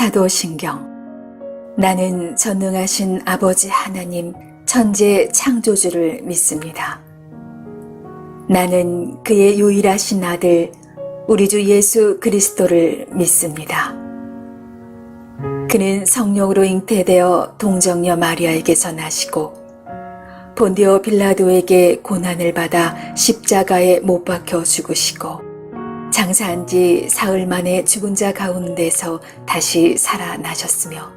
사도신경. 나는 전능하신 아버지 하나님 천재 창조주를 믿습니다. 나는 그의 유일하신 아들 우리 주 예수 그리스도를 믿습니다. 그는 성령으로 잉태되어 동정녀 마리아에게서 나시고 본디오 빌라도에게 고난을 받아 십자가에 못 박혀 죽으시고 장사한 지 사흘 만에 죽은 자 가운데서 다시 살아나셨으며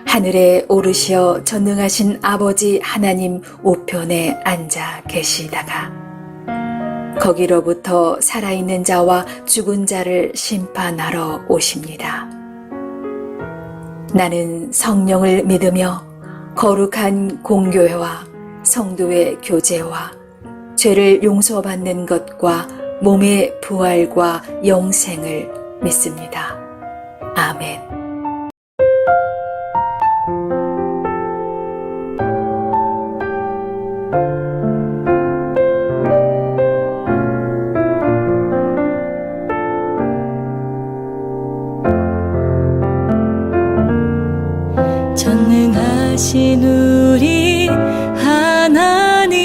하늘에 오르시어 전능하신 아버지 하나님 우편에 앉아 계시다가 거기로부터 살아있는 자와 죽은 자를 심판하러 오십니다. 나는 성령을 믿으며 거룩한 공교회와 성도의 교제와 죄를 용서받는 것과 몸의 부활과 영생을 믿습니다. 아멘. 전능하신 우리 하나님,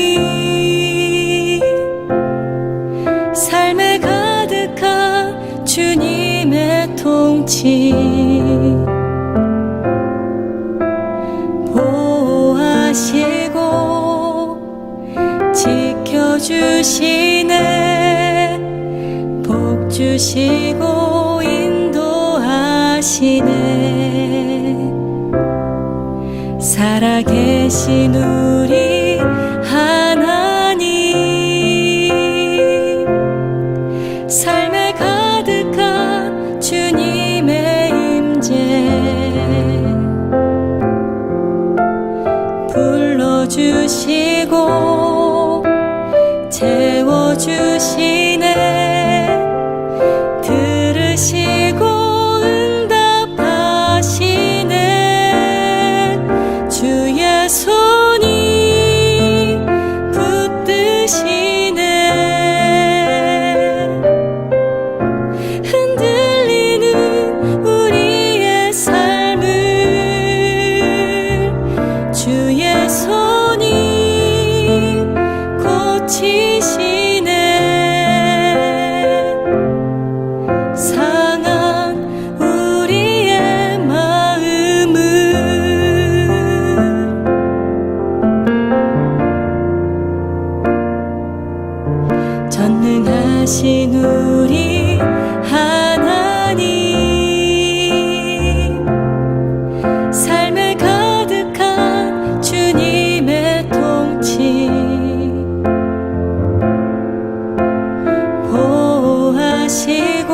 삶에 가득한 주님의 통치 보호하시고 지켜주시네, 복 주시고 인도하시네. 살아계신 우리 하나님, 삶에 가득한 주님의 임재 불러주시고 채워주시네, 들으시고 주의 손이 붙드시네. 흔들리는 우리의 삶을 주의 손이 고치시네. 상한 우리의 마음을 전능하신 우리 하나님, 삶에 가득한 주님의 통치 보호하시고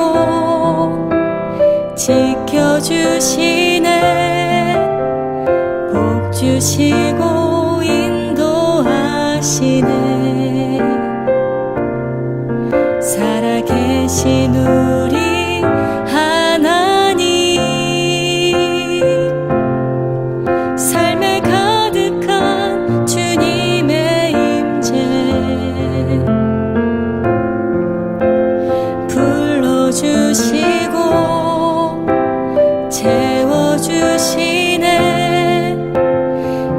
지켜주시네, 복 주시고 인도하시네. 살아계신 우리 하나님, 삶에 가득한 주님의 임재 불러주시고 채워주시네,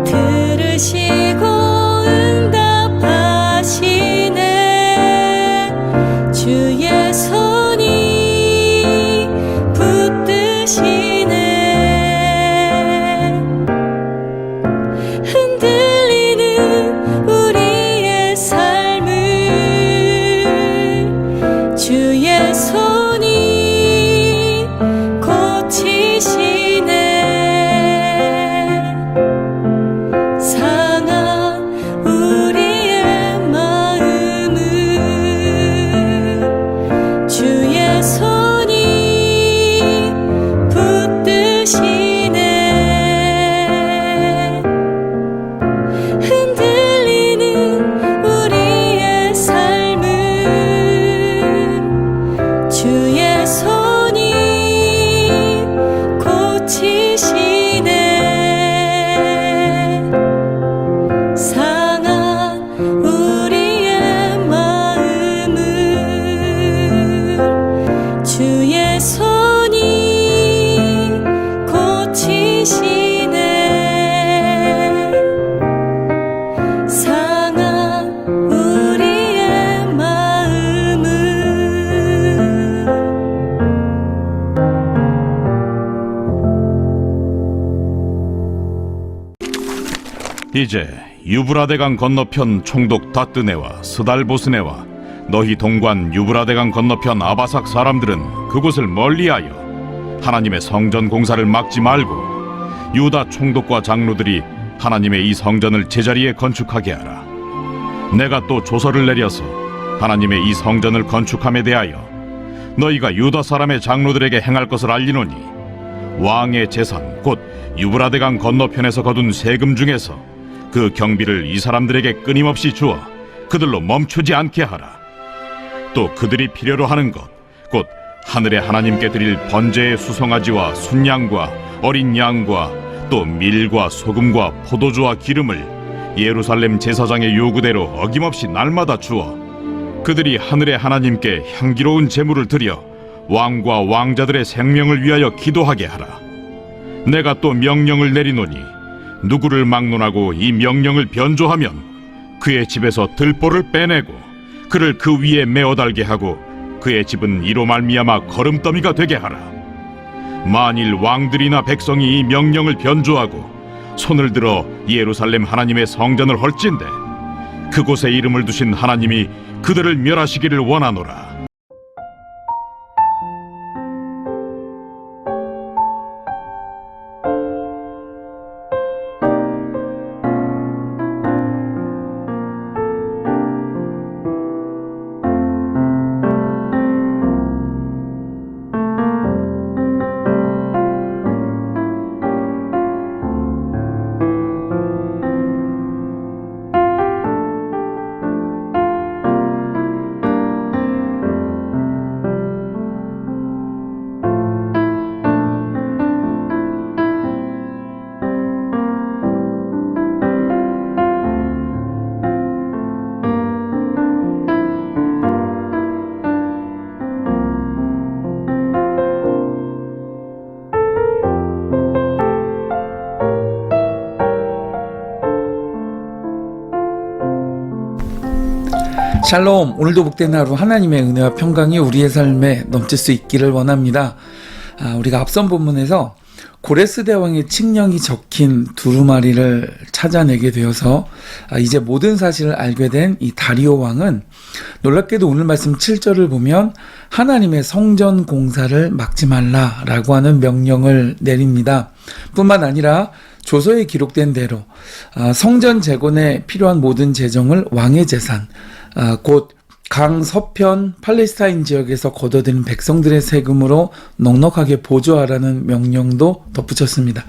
들으시고 주의 손이 붙드시네. 흔들리는 우리의 삶을 주의 손이 고치시네. 상한 우리의 마음을 주의 손이 이제 유브라데강 건너편 총독 다뜨네와 스달보스네와 너희 동관 유브라데강 건너편 아바삭 사람들은 그곳을 멀리하여 하나님의 성전 공사를 막지 말고 유다 총독과 장로들이 하나님의 이 성전을 제자리에 건축하게 하라. 내가 또 조서를 내려서 하나님의 이 성전을 건축함에 대하여 너희가 유다 사람의 장로들에게 행할 것을 알리노니 왕의 재산 곧 유브라데강 건너편에서 거둔 세금 중에서 그 경비를 이 사람들에게 끊임없이 주어 그들로 멈추지 않게 하라. 또 그들이 필요로 하는 것 곧 하늘의 하나님께 드릴 번제의 수송아지와 순양과 어린 양과 또 밀과 소금과 포도주와 기름을 예루살렘 제사장의 요구대로 어김없이 날마다 주어 그들이 하늘의 하나님께 향기로운 제물을 드려 왕과 왕자들의 생명을 위하여 기도하게 하라. 내가 또 명령을 내리노니 누구를 막론하고 이 명령을 변조하면 그의 집에서 들보를 빼내고 그를 그 위에 메어 달게 하고 그의 집은 이로 말미암아 거름더미가 되게 하라. 만일 왕들이나 백성이 이 명령을 변조하고 손을 들어 예루살렘 하나님의 성전을 헐진대 그곳에 이름을 두신 하나님이 그들을 멸하시기를 원하노라. 샬롬, 오늘도 복된 하루 하나님의 은혜와 평강이 우리의 삶에 넘칠 수 있기를 원합니다. 우리가 앞선 본문에서 고레스 대왕의 칙령이 적힌 두루마리를 찾아내게 되어서 이제 모든 사실을 알게 된 이 다리오 왕은 놀랍게도 오늘 말씀 7절을 보면 하나님의 성전 공사를 막지 말라라고 하는 명령을 내립니다. 뿐만 아니라 조서에 기록된 대로 성전 재건에 필요한 모든 재정을 왕의 재산 곧 강 서편 팔레스타인 지역에서 거둬들인 백성들의 세금으로 넉넉하게 보조하라는 명령도 덧붙였습니다.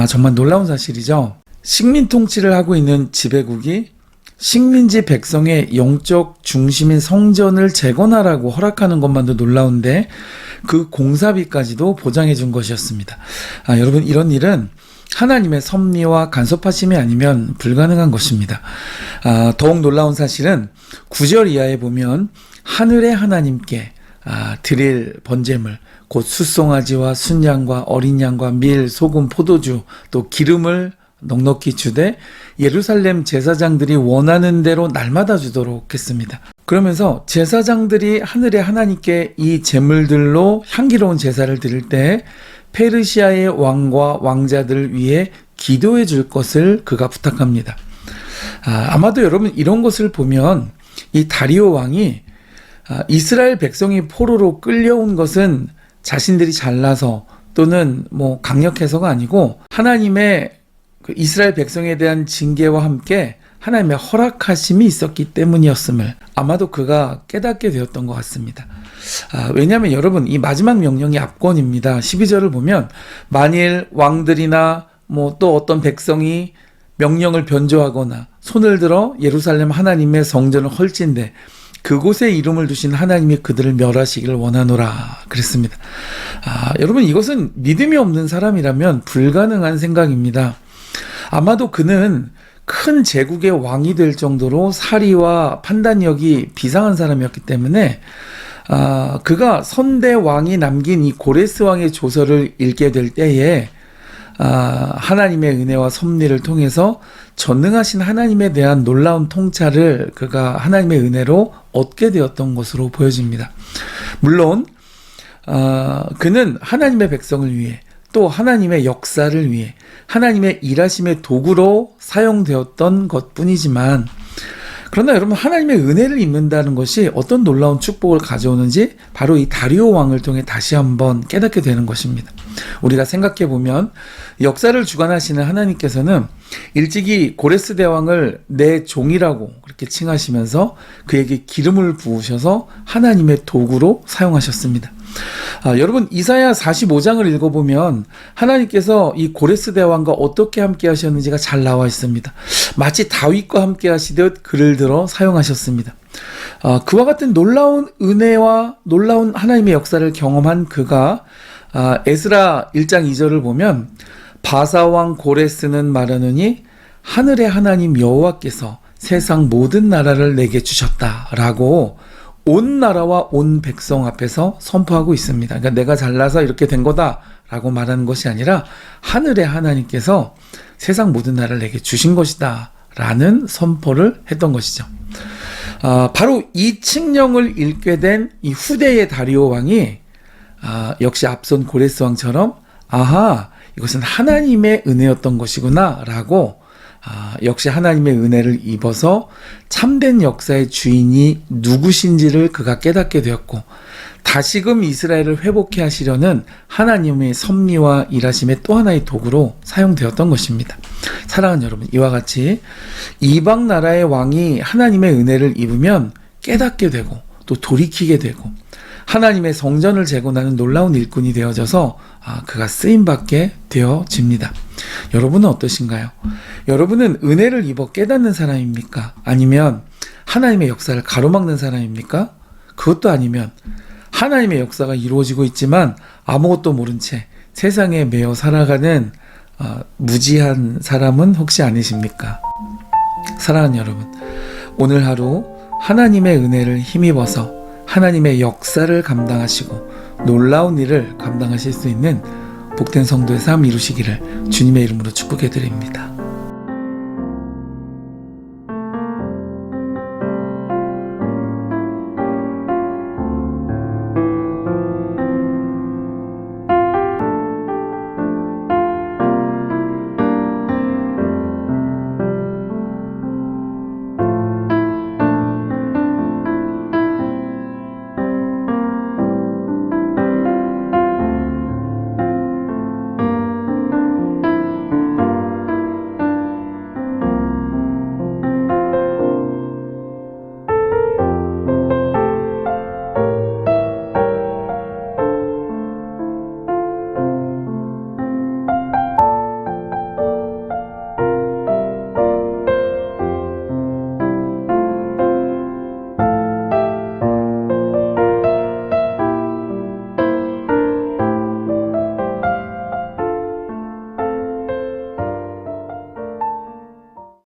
정말 놀라운 사실이죠. 식민 통치를 하고 있는 지배국이 식민지 백성의 영적 중심인 성전을 재건하라고 허락하는 것만도 놀라운데 그 공사비까지도 보장해 준 것이었습니다. 여러분, 이런 일은 하나님의 섭리와 간섭하심이 아니면 불가능한 것입니다. 더욱 놀라운 사실은 9절 이하에 보면 하늘의 하나님께 드릴 번제물 곧 숫송아지와 순양과 어린 양과 밀, 소금, 포도주 또 기름을 넉넉히 주되 예루살렘 제사장들이 원하는 대로 날마다 주도록 했습니다. 그러면서 제사장들이 하늘의 하나님께 이 제물들로 향기로운 제사를 드릴 때 페르시아의 왕과 왕자들을 위해 기도해 줄 것을 그가 부탁합니다. 아마도 여러분 이런 것을 보면 이 다리오 왕이 이스라엘 백성이 포로로 끌려온 것은 자신들이 잘나서 또는 강력해서가 아니고 하나님의 그 이스라엘 백성에 대한 징계와 함께 하나님의 허락하심이 있었기 때문이었음을 아마도 그가 깨닫게 되었던 것 같습니다. 왜냐하면 여러분 이 마지막 명령이 압권입니다. 12절을 보면 만일 왕들이나 또 어떤 백성이 명령을 변조하거나 손을 들어 예루살렘 하나님의 성전을 헐진대 그곳에 이름을 두신 하나님이 그들을 멸하시기를 원하노라 그랬습니다. 여러분 이것은 믿음이 없는 사람이라면 불가능한 생각입니다. 아마도 그는 큰 제국의 왕이 될 정도로 사리와 판단력이 비상한 사람이었기 때문에 그가 선대 왕이 남긴 이 고레스 왕의 조서를 읽게 될 때에 하나님의 은혜와 섭리를 통해서 전능하신 하나님에 대한 놀라운 통찰을 그가 하나님의 은혜로 얻게 되었던 것으로 보여집니다. 물론 그는 하나님의 백성을 위해 또 하나님의 역사를 위해 하나님의 일하심의 도구로 사용되었던 것뿐이지만, 그러나 여러분, 하나님의 은혜를 입는다는 것이 어떤 놀라운 축복을 가져오는지 바로 이 다리오 왕을 통해 다시 한번 깨닫게 되는 것입니다. 우리가 생각해 보면 역사를 주관하시는 하나님께서는 일찍이 고레스 대왕을 내 종이라고 그렇게 칭하시면서 그에게 기름을 부으셔서 하나님의 도구로 사용하셨습니다. 여러분, 이사야 45장을 읽어보면 하나님께서 이 고레스 대왕과 어떻게 함께 하셨는지가 잘 나와 있습니다. 마치 다윗과 함께 하시듯 글을 들어 사용하셨습니다. 그와 같은 놀라운 은혜와 놀라운 하나님의 역사를 경험한 그가 에스라 1장 2절을 보면 바사왕 고레스는 말하느니 하늘의 하나님 여호와께서 세상 모든 나라를 내게 주셨다라고 온 나라와 온 백성 앞에서 선포하고 있습니다. 그러니까 내가 잘나서 이렇게 된 거다라고 말하는 것이 아니라 하늘의 하나님께서 세상 모든 나라를 내게 주신 것이다 라는 선포를 했던 것이죠. 바로 이 칙령을 읽게 된 이 후대의 다리오 왕이 역시 앞선 고레스 왕처럼 아하, 이것은 하나님의 은혜였던 것이구나 라고 역시 하나님의 은혜를 입어서 참된 역사의 주인이 누구신지를 그가 깨닫게 되었고, 다시금 이스라엘을 회복해 하시려는 하나님의 섭리와 일하심의 또 하나의 도구로 사용되었던 것입니다. 사랑하는 여러분, 이와 같이 이방 나라의 왕이 하나님의 은혜를 입으면 깨닫게 되고 또 돌이키게 되고 하나님의 성전을 재건하는 놀라운 일꾼이 되어져서 그가 쓰임받게 되어집니다. 여러분은 어떠신가요? 여러분은 은혜를 입어 깨닫는 사람입니까? 아니면 하나님의 역사를 가로막는 사람입니까? 그것도 아니면 하나님의 역사가 이루어지고 있지만 아무것도 모른 채 세상에 매여 살아가는 무지한 사람은 혹시 아니십니까? 사랑하는 여러분, 오늘 하루 하나님의 은혜를 힘입어서 하나님의 역사를 감당하시고 놀라운 일을 감당하실 수 있는 복된 성도의 삶 이루시기를 주님의 이름으로 축복해 드립니다.